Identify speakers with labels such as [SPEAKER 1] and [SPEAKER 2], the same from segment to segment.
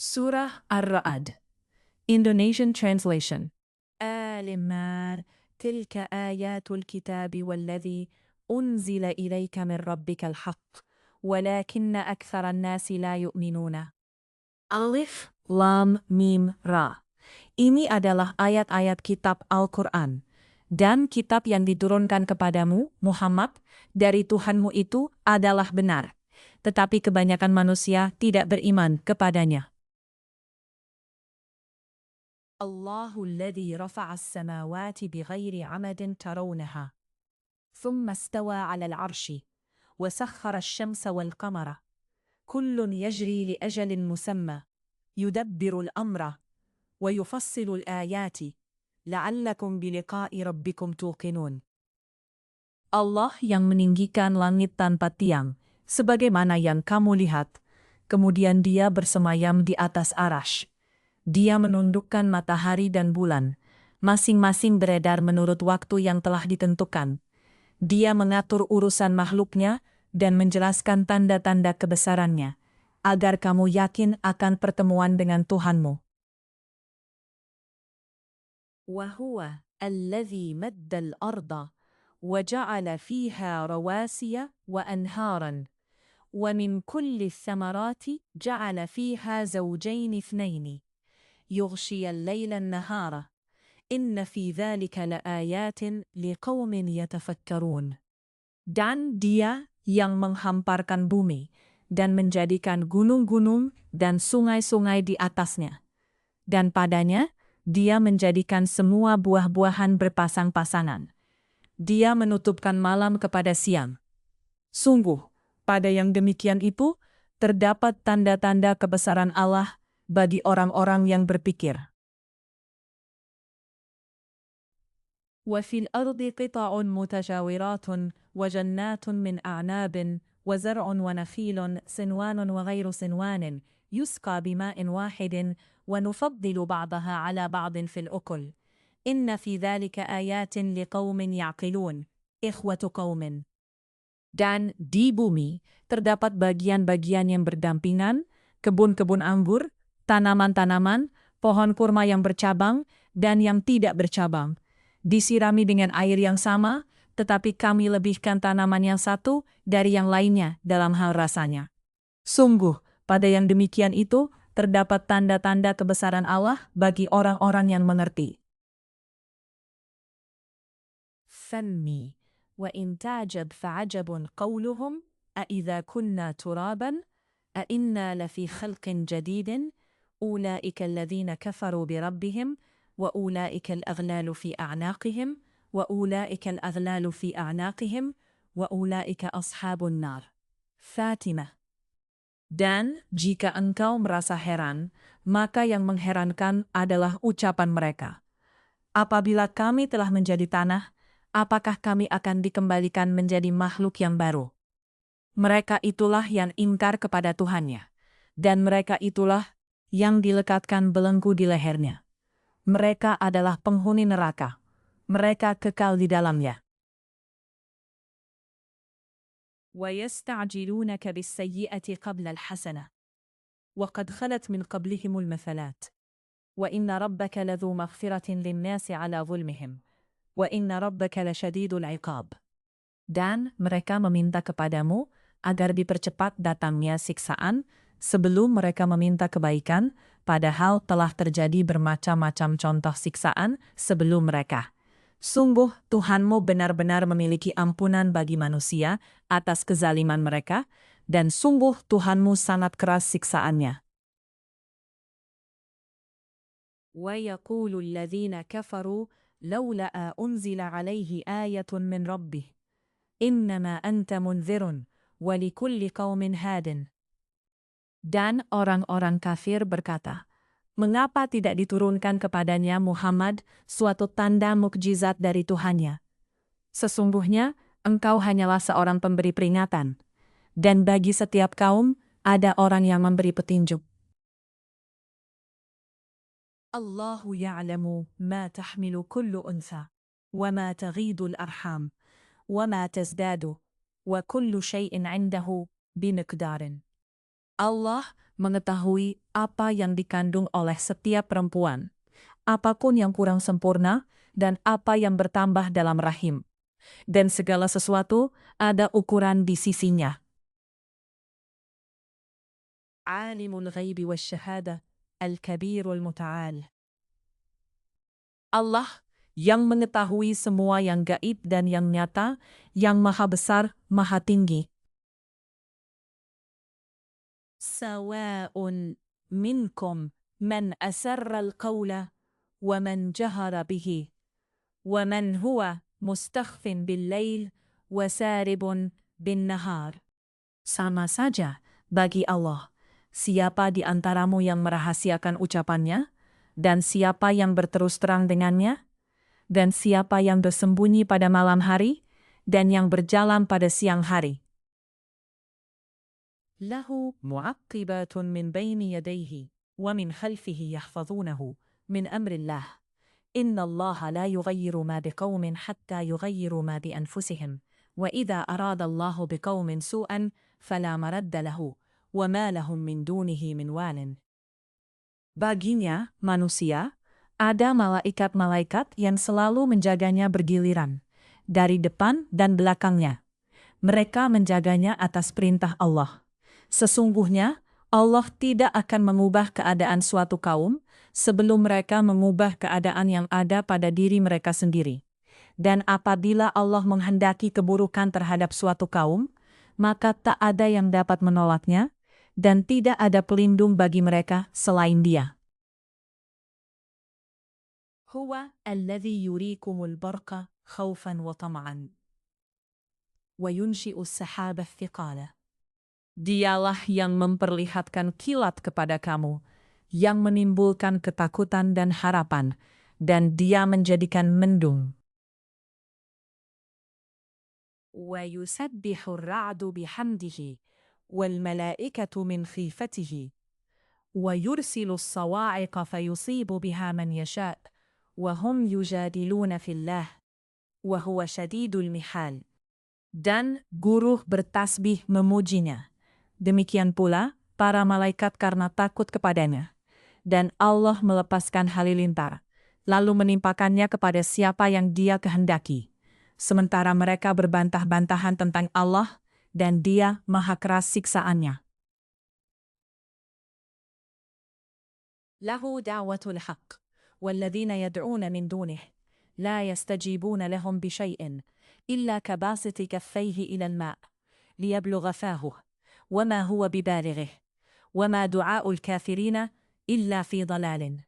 [SPEAKER 1] Surah Ar-Ra'd, Indonesian translation. Al-Imran, tilka ayatul kitabi walladhi unzila ilayka min rabbikal haqq, walakinna aktharan nasi la yu'minuna. Alif, Lam, Mim, Ra. Ini adalah ayat-ayat kitab Al-Quran, dan kitab yang diturunkan kepadamu, Muhammad, dari Tuhanmu itu adalah benar. Tetapi kebanyakan manusia tidak beriman kepadanya. الله الذي رفع السماوات بغير عمد ترونها ثم استوى على العرش وسخر الشمس والقمر كل يجري لأجل مسمى يدبر الأمر ويفصل الآيات لعلكم بلقاء ربكم توقنون. Allah yang meninggikan langit tanpa tiang, sebagaimana yang kamu lihat, kemudian Dia bersemayam di atas arash. Dia menundukkan matahari dan bulan, masing-masing beredar menurut waktu yang telah ditentukan. Dia mengatur urusan makhluknya dan menjelaskan tanda-tanda kebesarannya, agar kamu yakin akan pertemuan dengan Tuhanmu. Wahuwa alladhi maddal arda, wa ja'ala fiha rawasiya wa anharan, wa min kulli thamarati ja'ala fiha zawjayn ithnaini. يغشي الليل النهار إن في ذلك لآيات لقوم يتفكرون. Dan Dia yang menghamparkan bumi dan menjadikan gunung-gunung dan sungai-sungai di atasnya. Dan padanya Dia menjadikan semua buah-buahan berpasang-pasangan. Dia menutupkan malam kepada siang. Sungguh, pada yang demikian itu terdapat tanda-tanda kebesaran Allah bagi orang-orang yang berpikir. وفي الأرض قطع متجاورات وجنات من أعناب وزرع ونخيل صنوان وغير صنوان يسقى بماء واحد ونفضل بعضها على بعض في الأكل إن في ذلك آيات لقوم يعقلون إخوة قوم. Dan di bumi terdapat bagian-bagian yang berdampingan, kebun-kebun anggur, tanaman-tanaman, pohon kurma yang bercabang dan yang tidak bercabang, disirami dengan air yang sama, tetapi kami lebihkan tanaman yang satu dari yang lainnya dalam hal rasanya. Sungguh, pada yang demikian itu, terdapat tanda-tanda kebesaran Allah bagi orang-orang yang mengerti. Fanmi, wa in ta'jab fa'ajabun qawluhum, a'idha kunna turaban, a'inna lafi khalqin jadidin, أولئك الذين كفروا بربهم وأولئك الأغلال في أعناقهم وأولئك الأغلال في أعناقهم وأولئك أصحاب النار. Fatimah. Dan jika engkau merasa heran, maka yang mengherankan adalah ucapan mereka. Apabila kami telah menjadi tanah, apakah kami akan dikembalikan menjadi makhluk yang baru? Mereka itulah yang ingkar kepada Tuhannya, dan mereka itulah yang dilekatkan belenggu di lehernya. Mereka adalah penghuni neraka. Mereka kekal di dalamnya. وَيَسْتَعْجِلُونَكَ بِالسَّيِّئَةِ قَبْلَ الْحَسَنَةِ وَقَدْ خَلَتْ مِنْ قَبْلِهِمُ الْمَثَلَاتُ وَإِنَّ رَبَّكَ لَذُو مَغْفِرَةٍ لِلنَّاسِ عَلَى ظُلْمِهِمْ وَإِنَّ رَبَّكَ لَشَدِيدُ الْعِقَابِ. Dan mereka meminta kepadamu agar dipercepat datangnya siksaan sebelum mereka meminta kebaikan, padahal telah terjadi bermacam-macam contoh siksaan sebelum mereka. Sungguh Tuhanmu benar-benar memiliki ampunan bagi manusia atas kezaliman mereka, dan sungguh Tuhanmu sangat keras siksaannya. وَيَقُولُ الَّذِينَ كَفَرُوا لَوْلَا أُنْزِلَ عَلَيْهِ آيَةٌ مِّن رَبِّهِ إِنَّمَا أَنْتَ مُنذِرٌ وَلِكُلِّ قَوْمٍ هَادٍ. Dan orang-orang kafir berkata, mengapa tidak diturunkan kepadanya Muhammad suatu tanda mukjizat dari Tuhannya? Sesungguhnya, engkau hanyalah seorang pemberi peringatan, dan bagi setiap kaum ada orang yang memberi petunjuk. Allahu ya'lamu ma tahmilu kullu untha, wa ma taghidu al-arham, wa ma tazdadu, wa kullu shay'in 'indahu bimiqdarin. Allah mengetahui apa yang dikandung oleh setiap perempuan, apapun yang kurang sempurna, dan apa yang bertambah dalam rahim. Dan segala sesuatu ada ukuran di sisinya. Alimul ghaibi wasyahada, al-kabirul muta'al. Allah yang mengetahui semua yang gaib dan yang nyata, yang maha besar, maha tinggi. Sawa'un minkum man asarra al-qawla wa man jahara bihi wa man huwa mustakhfin bil-lail wa saribun bin-nahar. Sama saja bagi Allah, siapa di antaramu yang merahasiakan ucapannya, dan siapa yang berterus terang dengannya, dan siapa yang bersembunyi pada malam hari, dan yang berjalan pada siang hari. Lahu mu'aqqibatun min baini yadayhi wa min khalfihi yahfazunahu min amrillah. Inna Allah la yughayyiru ma biqaumin hatta yughayyiru ma bi anfusihim. Wa idza arada Allahu biqaumin su'an fala maradda lahu wa ma lahum min dunihi min walin. Baginya, manusia, ada malaikat-malaikat yang selalu menjaganya bergiliran, dari depan dan belakangnya. Mereka menjaganya atas perintah Allah. Sesungguhnya, Allah tidak akan mengubah keadaan suatu kaum sebelum mereka mengubah keadaan yang ada pada diri mereka sendiri. Dan apabila Allah menghendaki keburukan terhadap suatu kaum, maka tak ada yang dapat menolaknya, dan tidak ada pelindung bagi mereka selain Dia. Huwa alladhi yurikumul barqa khawfan wa tama'an wa yunshi'u as-sahaba thiqala. Dialah yang memperlihatkan kilat kepada kamu, yang menimbulkan ketakutan dan harapan, dan Dia menjadikan mendung. Wa yusabbihu ar-ra'du bihamdihi wal malaikatu min khifatihi wa yursilu as-sawa'iqa fayusibu biha man yasha' wa hum yujadiluna fillah wa huwa syadidul mihal. Dan guru bertasbih memujinya. Demikian pula para malaikat karena takut kepadanya. Dan Allah melepaskan halilintar, lalu menimpakannya kepada siapa yang Dia kehendaki. Sementara mereka berbantah-bantahan tentang Allah, dan Dia maha keras siksaannya. Lahu da'watul haqq, walladzina yad'una min dunih, la yastajibuna lahum bisyai'in, illa kabasiti kaffayhi ila al-ma' liyablugha fahuh. وما هو ببالغه وما دعاء الكافرين إلا في ضلال.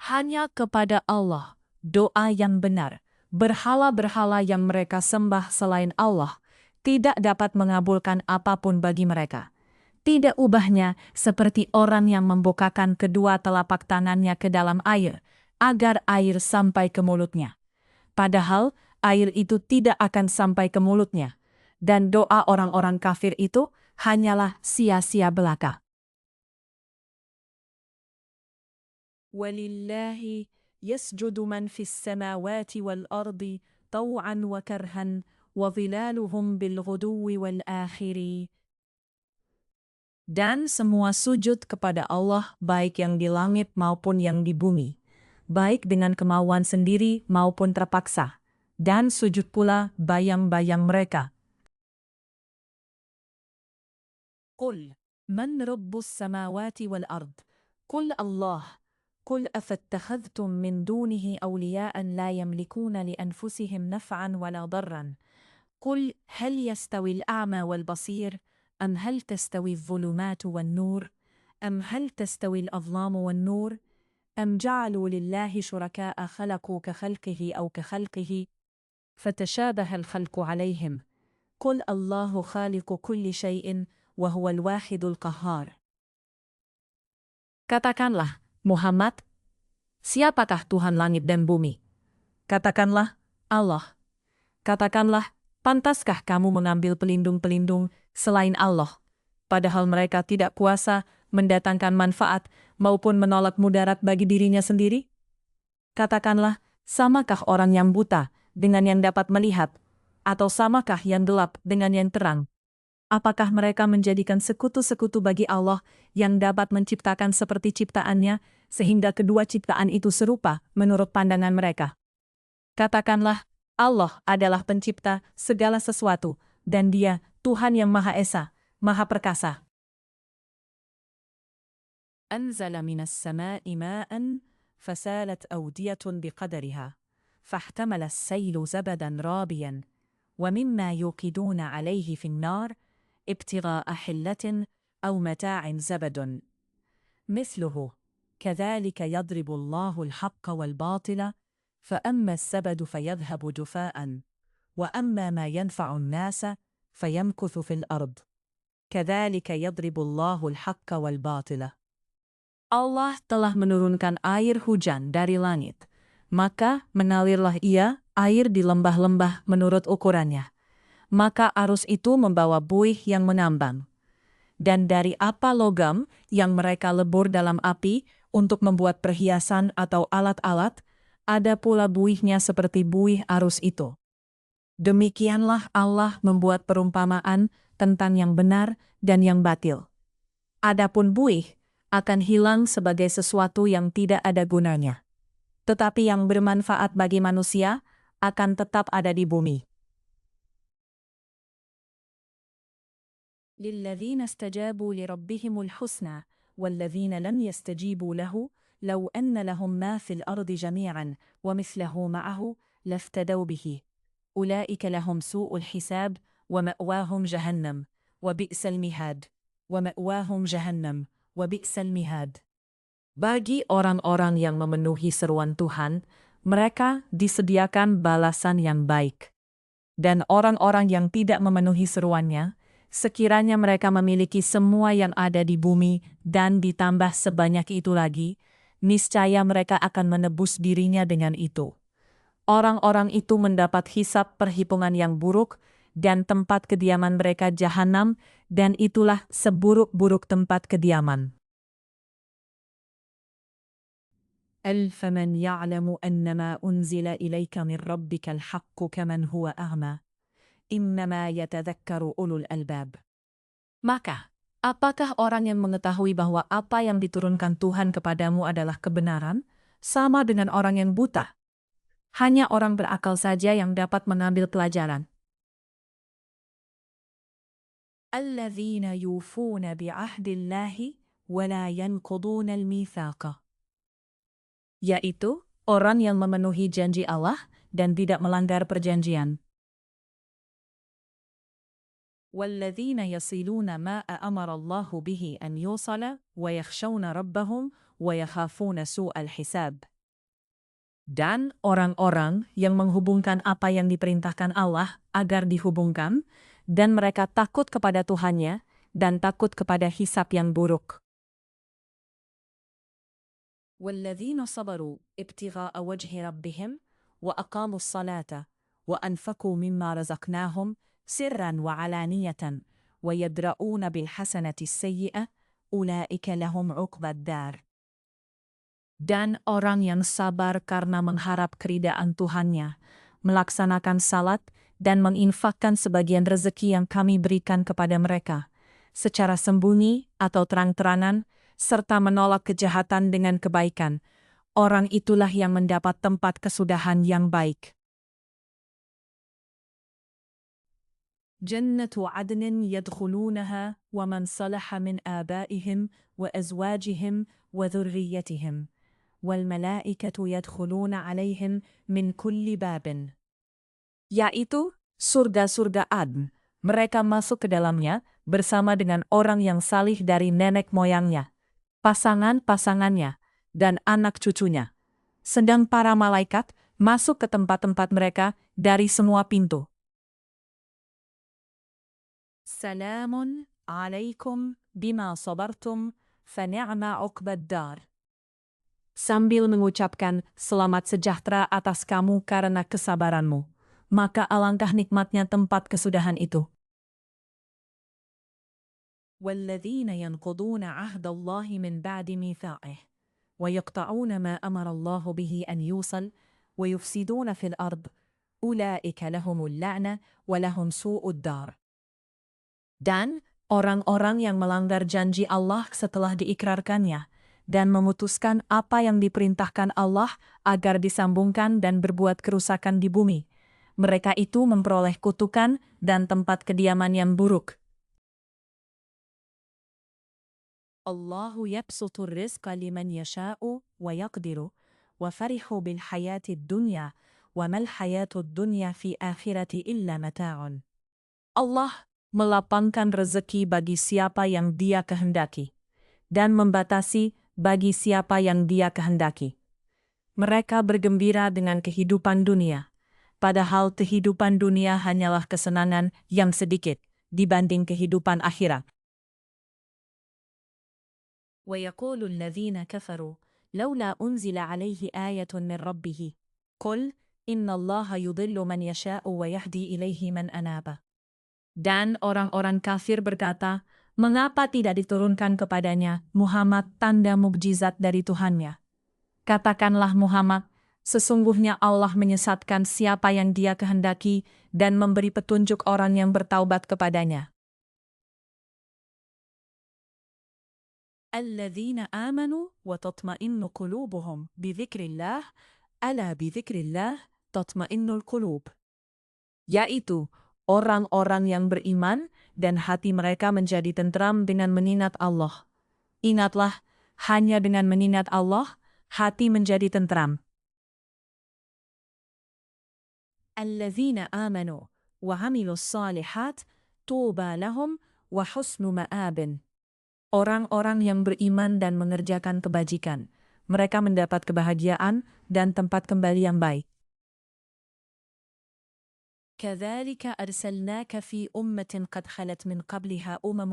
[SPEAKER 1] Hanya kepada Allah doa yang benar. Berhala-berhala yang mereka sembah selain Allah tidak dapat mengabulkan apapun bagi mereka. Tidak ubahnya seperti orang yang membukakan kedua telapak tangannya ke dalam air agar air sampai ke mulutnya. Padahal air itu tidak akan sampai ke mulutnya. Dan doa orang-orang kafir itu hanyalah sia-sia belaka. Walillahi yasjudu man fis samawati wal ardi taw'an wa karhan wa dhilaluhum bil ghuduwi wal akhiri. Dan semua sujud kepada Allah baik yang di langit maupun yang di bumi, baik dengan kemauan sendiri maupun terpaksa, dan sujud pula bayang-bayang mereka. قل من رب السماوات والأرض قل الله قل أفاتخذتم من دونه أولياء لا يملكون لأنفسهم نفعا ولا ضرا قل هل يستوي الأعمى والبصير أم هل تستوي الظلمات والنور أم هل تستوي الأظلام والنور أم جعلوا لله شركاء خلقوا كخلقه أو كخلقه فتشابه الخلق عليهم قل الله خالق كل شيء وهو الواحد القهار. Katakanlah, Muhammad, siapakah Tuhan langit dan bumi? Katakanlah, Allah. Katakanlah, pantaskah kamu mengambil pelindung-pelindung selain Allah, padahal mereka tidak kuasa mendatangkan manfaat maupun menolak mudarat bagi dirinya sendiri? Katakanlah, samakah orang yang buta dengan yang dapat melihat, atau samakah yang gelap dengan yang terang? Apakah mereka menjadikan sekutu-sekutu bagi Allah yang dapat menciptakan seperti ciptaannya, sehingga kedua ciptaan itu serupa menurut pandangan mereka? Katakanlah, Allah adalah pencipta segala sesuatu, dan Dia Tuhan yang Maha Esa, Maha Perkasa. أنزل من السماء ماء فسالت أودية بقدرها فاحتمل السيل زبدا رابيا ومما يوقدون عليه في النار ابتغاء حلة أو متاع زبد مثله كذلك يضرب الله الحق والباطل فأما الزبد فيذهب جفاء وأما ما ينفع الناس فيمكث في الأرض كذلك يضرب الله الحق والباطل. Allah telah menurunkan air hujan dari langit, maka mengalirlah ia air di lembah-lembah menurut ukurannya. Maka arus itu membawa buih yang menambang. Dan dari apa logam yang mereka lebur dalam api untuk membuat perhiasan atau alat-alat, ada pula buihnya seperti buih arus itu. Demikianlah Allah membuat perumpamaan tentang yang benar dan yang batil. Adapun buih akan hilang sebagai sesuatu yang tidak ada gunanya. Tetapi yang bermanfaat bagi manusia akan tetap ada di bumi. للذين استجابوا لربهم الحسنى والذين لم يستجيبوا له لو أن لهم ما في الأرض جميعا ومثله معه لافتدوا به أولئك لهم سوء الحساب ومأواهم جهنم وبئس المهاد ومأواهم جهنم وبئس المهاد. Bagi orang-orang yang memenuhi seruan Tuhan, mereka disediakan balasan yang baik. Dan orang-orang yang tidak memenuhi seruannya, sekiranya mereka memiliki semua yang ada di bumi dan ditambah sebanyak itu lagi, niscaya mereka akan menebus dirinya dengan itu. Orang-orang itu mendapat hisab perhitungan yang buruk, dan tempat kediaman mereka jahanam, dan itulah seburuk-buruk tempat kediaman. أَفَمَنْ يَعْلَمُ أَنَّمَا أُنْزِلَ إِلَيْكَ مِنْ رَبِّكَ الْحَقُّ كَمَنْ هُوَ أَعْمَى إِنَّمَا يَتَذَكَّرُ أُولُو الْأَلْبَابِ. Maka, apakah orang yang mengetahui bahwa apa yang diturunkan Tuhan kepadamu adalah kebenaran, sama dengan orang yang buta? Hanya orang berakal saja yang dapat mengambil pelajaran. الَّذِينَ يُوفُونَ بِعَهْدِ اللَّهِ وَلَا يَنْقُضُونَ الْمِيثَاقَ. Yaitu orang yang memenuhi janji Allah dan tidak melanggar perjanjian. وَالَّذِينَ يَصِلُونَ مَا أَمَرَ اللَّهُ بِهِ أَنْ يُوصَلَ وَيَخْشَوْنَ رَبَّهُمْ وَيَخَافُونَ سُوءَ الْحِسَابِ. Dan orang-orang yang menghubungkan apa yang diperintahkan Allah agar dihubungkan, dan mereka takut kepada Tuhannya dan takut kepada hisab yang buruk. وَالَّذِينَ صَبَرُوا ابْتِغَاءَ وَجْهِ رَبِّهِمْ وَأَقَامُوا الصَّلَاةَ وَأَنْفَقُوا مِمَّا رَزَقْنَاهُمْ سِرًّا وَعَلَانِيَةً وَيَدْرَؤُونَ بِالْحَسَنَةِ السَّيِّئَةِ أُولَئِكَ لَهُمْ عُقْبَى الدَّارِ. Dan orang yang sabar karena mengharap keridaan Tuhannya, melaksanakan salat dan menginfakkan sebagian rezeki yang kami berikan kepada mereka, secara sembunyi atau terang-terangan, serta menolak kejahatan dengan kebaikan, orang itulah yang mendapat tempat kesudahan yang baik. جنة عدن يدخلونها ومن صلح من آبائهم وأزواجهم وذريتهم والملائكة يدخلون عليهم من كل باب. Yaitu surga-surga Adn. Mereka masuk ke dalamnya bersama dengan orang yang salih dari nenek moyangnya, pasangan-pasangannya, dan anak cucunya. Sedang para malaikat masuk ke tempat-tempat mereka dari semua pintu. Salamun alaikum bima sabartum fani'ma uqbad dar. Sambil mengucapkan selamat sejahtera atas kamu karena kesabaranmu, maka alangkah nikmatnya tempat kesudahan itu. وَالَّذِينَ يَنْقُضُونَ عَهْدَ اللَّهِ مِنْ بَعْدِ مِيثَاقِهِ وَيَقْطَعُونَ مَا أَمَرَ اللَّهُ بِهِ أَنْ يُوصَلَ وَيُفْسِدُونَ فِي الْأَرْضِ أُولَئِكَ لَهُمُ اللَّعْنَةُ وَلَهُمْ سُوءُ الدَّارِ. Dan orang-orang yang melanggar janji Allah setelah diikrarkannya dan memutuskan apa yang diperintahkan Allah agar disambungkan dan berbuat kerusakan di bumi, mereka itu memperoleh kutukan dan tempat kediaman yang buruk. Allahu yabsutur rizqa liman yasha'u wa yaqdiru wa farihu bil hayatid dunya wa mal hayatud dunya fi akhirati illa mata'un. Allah melapangkan rezeki bagi siapa yang Dia kehendaki dan membatasi bagi siapa yang Dia kehendaki. Mereka bergembira dengan kehidupan dunia, padahal kehidupan dunia hanyalah kesenangan yang sedikit dibanding kehidupan akhirat. وَيَقُولُ الَّذِينَ كَفَرُوا لَوْلَا أُنْزِلَ عَلَيْهِ آيَةٌ مِّن رَّبِّهِ قُلْ إِنَّ اللَّهَ يُضِلُّ مَنْ يَشَاءُ وَيَهْدِي إِلَيْهِ مَنْ أَنَابَ. Dan orang-orang kafir berkata, mengapa tidak diturunkan kepadanya Muhammad tanda mukjizat dari Tuhannya? Katakanlah Muhammad, sesungguhnya Allah menyesatkan siapa yang Dia kehendaki dan memberi petunjuk orang yang bertaubat kepadanya. الذين آمنوا وتطمئن قلوبهم بذكر الله ألا بذكر الله تطمئن القلوب. Yaitu orang-orang yang beriman dan hati mereka menjadi tentram dengan mengingat Allah. Ingatlah, hanya dengan mengingat Allah, hati menjadi tentram. الذين آمنوا وعملوا الصالحات طوبى لهم وحسن مآب. Orang-orang yang beriman dan mengerjakan kebajikan, mereka mendapat kebahagiaan dan tempat kembali yang baik. كَذَلِكَ أَرْسَلْنَاكَ فِي أُمَّةٍ قَدْ خَلَتْ مِنْ قَبْلِهَا أُمَمٌ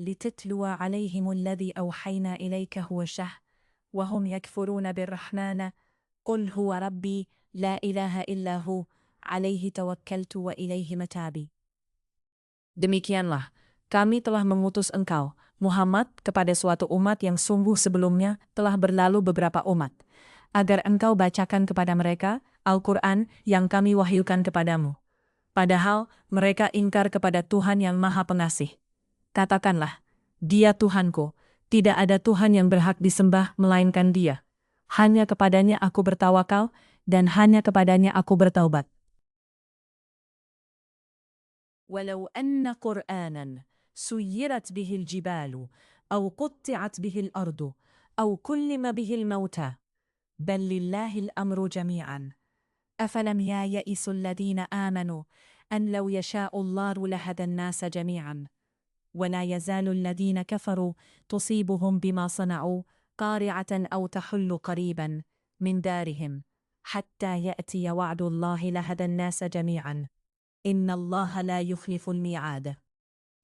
[SPEAKER 1] لِتَتْلُوَ عَلَيْهِمُ الَّذِي أَوْحَيْنَا إِلَيْكَ هُوَ الشَّهْرُ وَهُمْ يَكْفُرُونَ بِالرَّحْمَنِ قُلْ هُوَ رَبِّي لَا إِلَهَ إِلَّا هُوَ عَلَيْهِ تَوَكَّلْتُ وَإِلَيْهِ مَتَابِي. Demikianlah, kami telah mengutus engkau, Muhammad, kepada suatu umat yang sungguh sebelumnya telah berlalu beberapa umat, agar engkau bacakan kepada mereka Al-Quran yang kami wahyukan kepadamu. Padahal mereka ingkar kepada Tuhan yang Maha Pengasih. Katakanlah, Dia Tuhanku, tidak ada Tuhan yang berhak disembah melainkan Dia. Hanya kepadanya aku bertawakal, dan hanya kepadanya aku bertaubat. Walau anna Qur'anan سيرت به الجبال أو قطعت به الأرض أو كلم به الموتى بل لله الأمر جميعا أفلم ييأس الذين آمنوا أن لو يشاء الله لهدى الناس جميعا ولا يزال الذين كفروا تصيبهم بما صنعوا قارعة أو تحل قريبا من دارهم حتى يأتي وعد الله لهدى الناس جميعا إن الله لا يخلف الميعاد.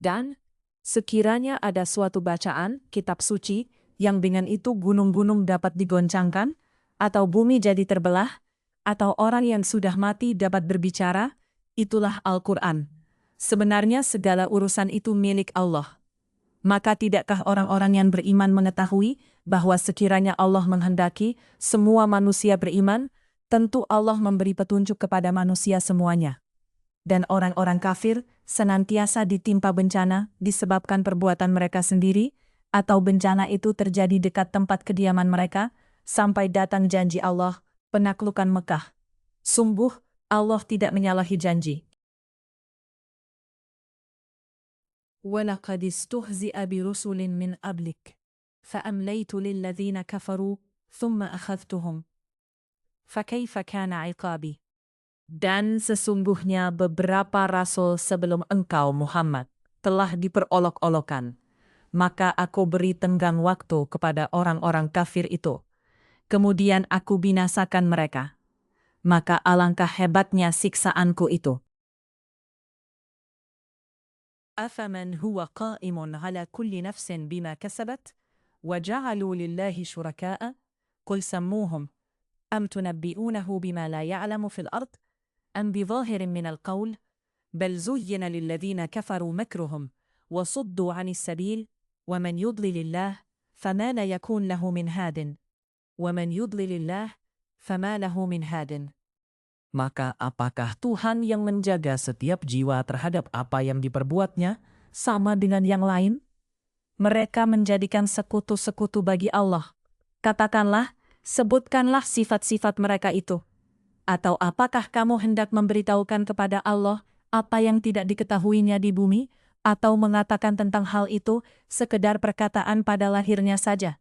[SPEAKER 1] Dan sekiranya ada suatu bacaan kitab suci yang dengan itu gunung-gunung dapat digoncangkan, atau bumi jadi terbelah, atau orang yang sudah mati dapat berbicara, itulah Al-Quran. Sebenarnya segala urusan itu milik Allah. Maka tidakkah orang-orang yang beriman mengetahui bahwa sekiranya Allah menghendaki semua manusia beriman, tentu Allah memberi petunjuk kepada manusia semuanya. Dan orang-orang kafir senantiasa ditimpa bencana disebabkan perbuatan mereka sendiri, atau bencana itu terjadi dekat tempat kediaman mereka, sampai datang janji Allah, penaklukan Mekah. Sungguh, Allah tidak menyalahi janji. وَلَقَدِ اسْتُهْزِئَ بِرُسُلٍ مِّنْ قَبْلِكَ فَأَمْلَيْتُ لِلَّذِينَ كَفَرُوا ثُمَّ أَخَذْتُهُمْ فَكَيْفَ كَانَ عِقَابِي. Dan sesungguhnya beberapa rasul sebelum engkau Muhammad telah diperolok-olokan. Maka aku beri tenggang waktu kepada orang-orang kafir itu. Kemudian aku binasakan mereka. Maka alangkah hebatnya siksaanku itu. أَفَمَنْ هُوَ قَائِمٌ عَلَى كُلِّ نَفْسٍ بِمَا كَسَبَتْ وَجَعَلُوا لِلَّهِ شُرَكَاءَ قُلْ سَمُّوهُمْ أَمْ تُنَبِّئُونَهُ بِمَا لَا يَعْلَمُ فِي الْأَرْضِ أم بظاهر من القول بل زين للذين كفروا مكرهم وصدوا عن السبيل ومن يضلل الله فما لا يكون له من هاد ومن يضلل الله فما له من هاد. Maka apakah Tuhan yang menjaga setiap jiwa terhadap apa yang diperbuatnya sama dengan yang lain? Mereka menjadikan sekutu-sekutu bagi Allah. Katakanlah, sebutkanlah sifat-sifat mereka itu. Atau apakah kamu hendak memberitahukan kepada Allah apa yang tidak diketahuinya di bumi, atau mengatakan tentang hal itu sekedar perkataan pada lahirnya saja?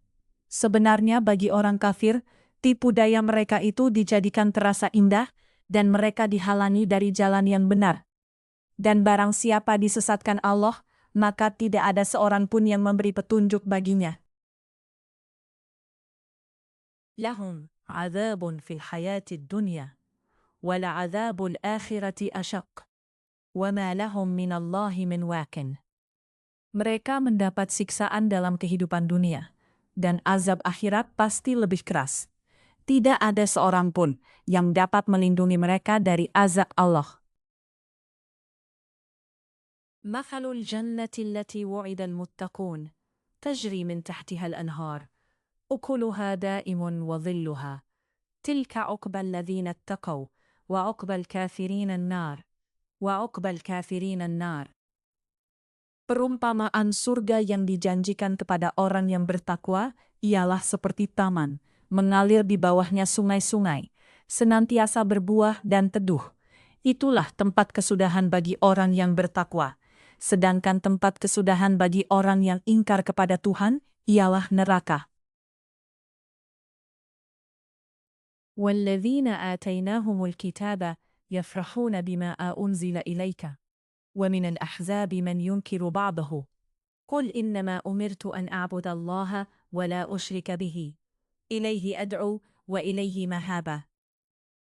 [SPEAKER 1] Sebenarnya bagi orang kafir, tipu daya mereka itu dijadikan terasa indah, dan mereka dihalangi dari jalan yang benar. Dan barang siapa disesatkan Allah, maka tidak ada seorang pun yang memberi petunjuk baginya. Lahum azabun fil hayatid dunya, wala azabul akhirati asyaq, wama lahum minallahi min wakin. Mereka mendapat siksaan dalam kehidupan dunia, dan azab akhirat pasti lebih keras. Tidak ada seorang pun yang dapat melindungi mereka dari azab Allah. مثل الجنة التي وعد المتقون تجري من تحتها الأنهار أكلها دائم وظلها تلك عقبى الذين اتقوا وعقبى الكافرين النار. Perumpamaan surga yang dijanjikan kepada orang yang bertakwa ialah seperti taman, mengalir di bawahnya sungai-sungai, senantiasa berbuah dan teduh. Itulah tempat kesudahan bagi orang yang bertakwa. Sedangkan tempat kesudahan bagi orang yang ingkar kepada Tuhan ialah neraka. وَالَّذِينَ آتَيْنَاهُمُ الْكِتَابَ يَفْرَحُونَ بِمَا أُنْزِلَ إِلَيْكَ وَمِنَ الْأَحْزَابِ مَنْ يُنْكِرُ بَعْضَهُ قُلْ إِنَّمَا أُمِرْتُ أَنْ أَعْبُدَ اللَّهَ وَلَا أُشْرِكَ بِهِ إِلَيْهِ أَدْعُو وَإِلَيْهِ مَآبِ.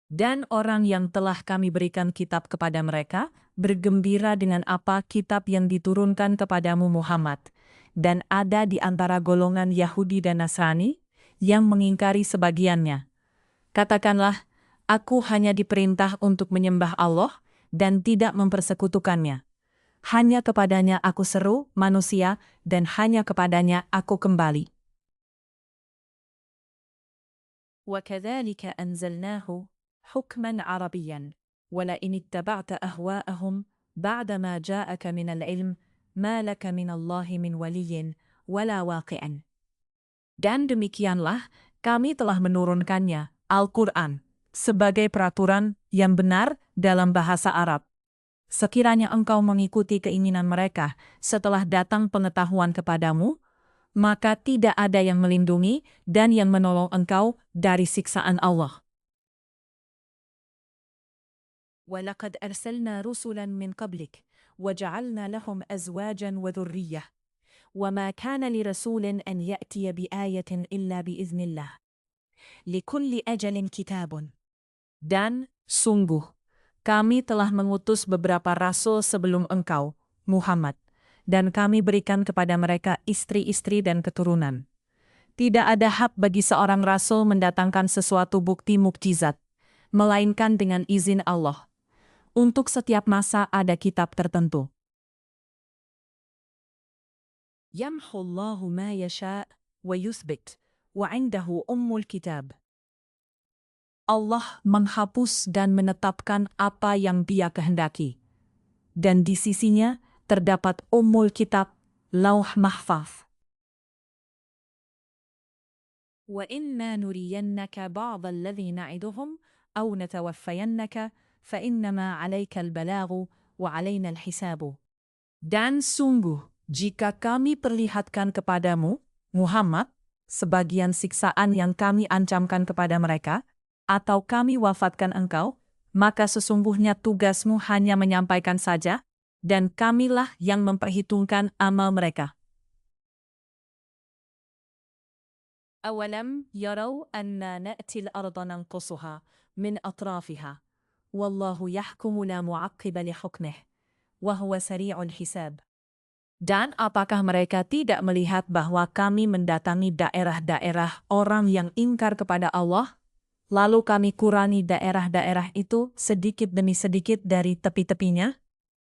[SPEAKER 1] Dan orang yang telah kami berikan kitab kepada mereka, bergembira dengan apa kitab yang diturunkan kepadamu Muhammad. Dan ada di antara golongan Yahudi dan Nasrani yang mengingkari sebagiannya. Katakanlah, aku hanya diperintah untuk menyembah Allah dan tidak mempersekutukannya. Hanya kepadanya aku seru, manusia, dan hanya kepadanya aku kembali. وَكَذَلِكَ أَنزَلْنَاهُ حُكْمًا عَرَبِيًّا وَلَئِنِ اتَّبَعْتَ أَهْوَاءَهُمْ بَعْدَمَا جَاءَكَ مِنَ الْعِلْمِ مَا لَكَ مِنَ اللَّهِ مِنْ وَلِيٍّ وَلَا وَاقِعٍ. Dan demikianlah kami telah menurunkannya, Al-Quran, sebagai peraturan yang benar dalam bahasa Arab. Sekiranya engkau mengikuti keinginan mereka setelah datang pengetahuan kepadamu, maka tidak ada yang melindungi dan yang menolong engkau dari siksaan Allah. وَلَقَدْ أَرْسَلْنَا رُسُلًا مِنْ قَبْلِكَ وَجَعَلْنَا لَهُمْ أَزْوَاجًا وَذُرِّيَّةً وَمَا كَانَ لِرَسُولٍ أَنْ يَأْتِيَ بِآيَةٍ إِلَّا بِإِذْنِ اللَّهِ لِكُلِّ أَجَلٍ كِتَابٌ. Dan sungguh, kami telah mengutus beberapa rasul sebelum engkau, Muhammad, dan kami berikan kepada mereka istri-istri dan keturunan. Tidak ada hak bagi seorang rasul mendatangkan sesuatu bukti mukjizat, melainkan dengan izin Allah. Untuk setiap masa ada kitab tertentu. Yamhu Allahu ma yasha' wa yuthbit, wa 'indahu ummul kitab. Allah menghapus dan menetapkan apa yang Dia kehendaki. Dan di sisinya terdapat ummul kitab, Lauh Mahfaz. وَإِنَّا نُرِيَنَّكَ بَعْضَ الَّذِي نَعِدُهُمْ أَوْ نَتَوَفَّيَنَّكَ فَإِنَّمَا عَلَيْكَ الْبَلَاغُ وَعَلَيْنَا الْحِسَابُ. Dan sungguh, jika kami perlihatkan kepadamu, Muhammad, sebagian siksaan yang kami ancamkan kepada mereka, atau kami wafatkan engkau, maka sesungguhnya tugasmu hanya menyampaikan saja, dan kamilah yang memperhitungkan amal mereka. أَوَلَمْ يَرَوْا أَنَّا نَأْتِي الْأَرْضَ نَنْقُصُهَا مِنْ أَطْرَافِهَا وَاللَّهُ يَحْكُمُ لَا مُعَقِّبَ لِحُكْمِهِ وَهُوَ سَرِيعُ الْحِسَابِ. Dan apakah mereka tidak melihat bahwa kami mendatangi daerah-daerah orang yang ingkar kepada Allah, lalu kami kurangi daerah-daerah itu sedikit demi sedikit dari tepi-tepinya?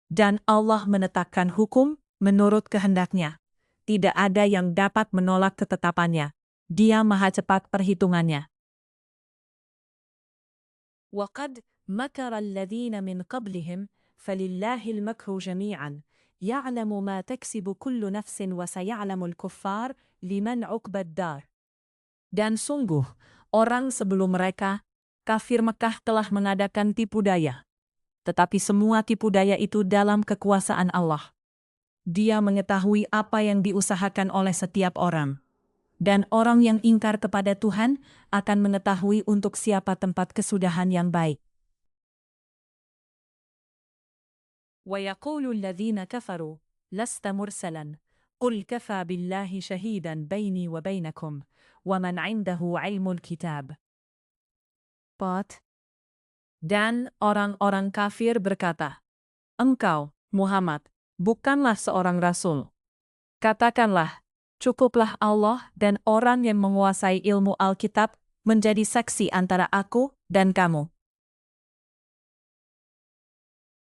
[SPEAKER 1] Dan Allah menetapkan hukum menurut kehendaknya. Tidak ada yang dapat menolak ketetapannya. Dia maha cepat perhitungannya. وَقَدْ مَكَرَ الَّذِينَ مِنْ قَبْلِهِمْ فَلِلَّهِ الْمَكْرُ جَمِيعًا ya'lamu ma taksibu kullu nafsin wa saya'lamul kuffar liman 'uqbad dar. Dan sungguh, orang sebelum mereka, kafir Mekah telah mengadakan tipu daya. Tetapi semua tipu daya itu dalam kekuasaan Allah. Dia mengetahui apa yang diusahakan oleh setiap orang. Dan orang yang ingkar kepada Tuhan akan mengetahui untuk siapa tempat kesudahan yang baik. وَيَقُولُ الَّذِينَ كَفَرُوا لَسْتَ مُرْسَلًا قُلْ كَفَى بِاللَّهِ شَهِيدًا بَيْنِي وَبَيْنَكُمْ وَمَنْ عِنْدَهُ عِلْمُ الْكِتَابِ. Dan orang-orang kafir berkata, "Engkau, Muhammad, bukanlah seorang rasul." Katakanlah, cukuplah Allah dan orang yang menguasai ilmu Alkitab menjadi saksi antara aku dan kamu.